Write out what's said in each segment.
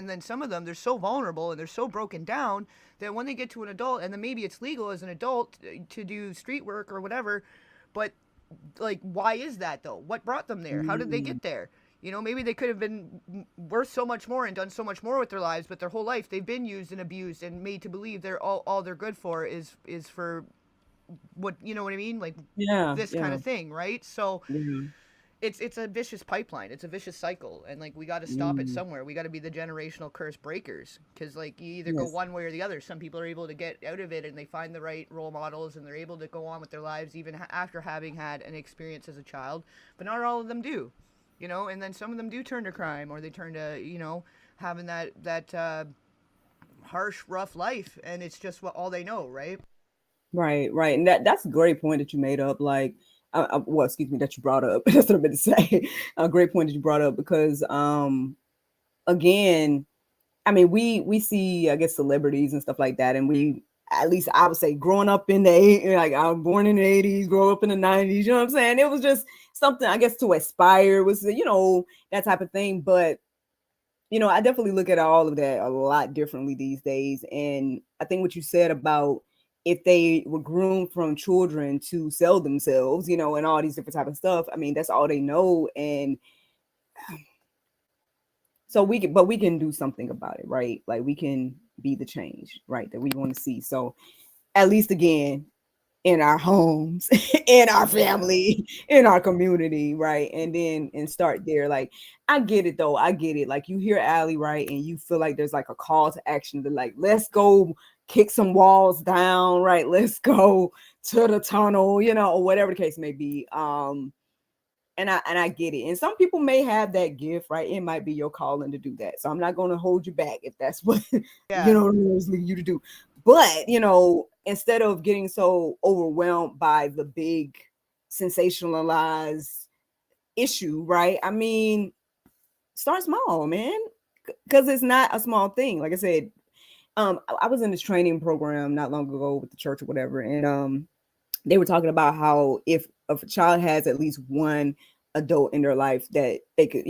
And then some of them, they're so vulnerable and they're so broken down that when they get to an adult, and then maybe it's legal as an adult to do street work or whatever, but like, why is that though? What brought them there? How did they Mm, get there? You know, maybe they could have been worth so much more and done so much more with their lives, but their whole life they've been used and abused and made to believe they're all they're good for is for what, you know what I mean? Like yeah, this kind yeah, of thing, right? So yeah. it's a vicious pipeline. It's a vicious cycle, and like we got to stop it Mm, somewhere. We got to be the generational curse breakers, because like you either go yes. one way or the other. Some people are able to get out of it and they find the right role models and they're able to go on with their lives even after having had an experience as a child, but not all of them do, you know. And then some of them do turn to crime, or they turn to, you know, having that harsh, rough life, and it's just what all they know, right? Right, right, and that's a great point that you made up. Like, well, excuse me, that you brought up. That's what I meant to say. A great point that you brought up because, again, I mean, we see, I guess, celebrities and stuff like that, and we, at least I would say, growing up in the like I was born in the '80s, grew up in the '90s. You know what I'm saying? It was just something, I guess, to aspire, was, that type of thing. But I definitely look at all of that a lot differently these days. And I think what you said about if they were groomed from children to sell themselves, and all these different type of stuff. I mean, that's all they know, and so we can do something about it, right? Like we can be the change, right, that we want to see. So at least again, in our homes, in our Yeah. family, in our community, right? And start there. Like, I get it though. I get it. Like, you hear Allie, right? And you feel like there's like a call to action to, like, let's go kick some walls down, right? Let's go to the tunnel, or whatever the case may be. And I get it. And some people may have that gift, right? It might be your calling to do that. So I'm not going to hold you back if that's what Yeah. is leading you to do. But instead of getting so overwhelmed by the big sensationalized issue, right? I mean, start small, man, because it's not a small thing. Like I said, I was in this training program not long ago with the church or whatever, and they were talking about how if a child has at least one adult in their life that they could,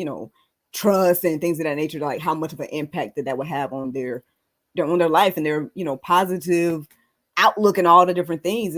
trust and things of that nature, like how much of an impact that would have on their life and their, positive outlook and all the different things.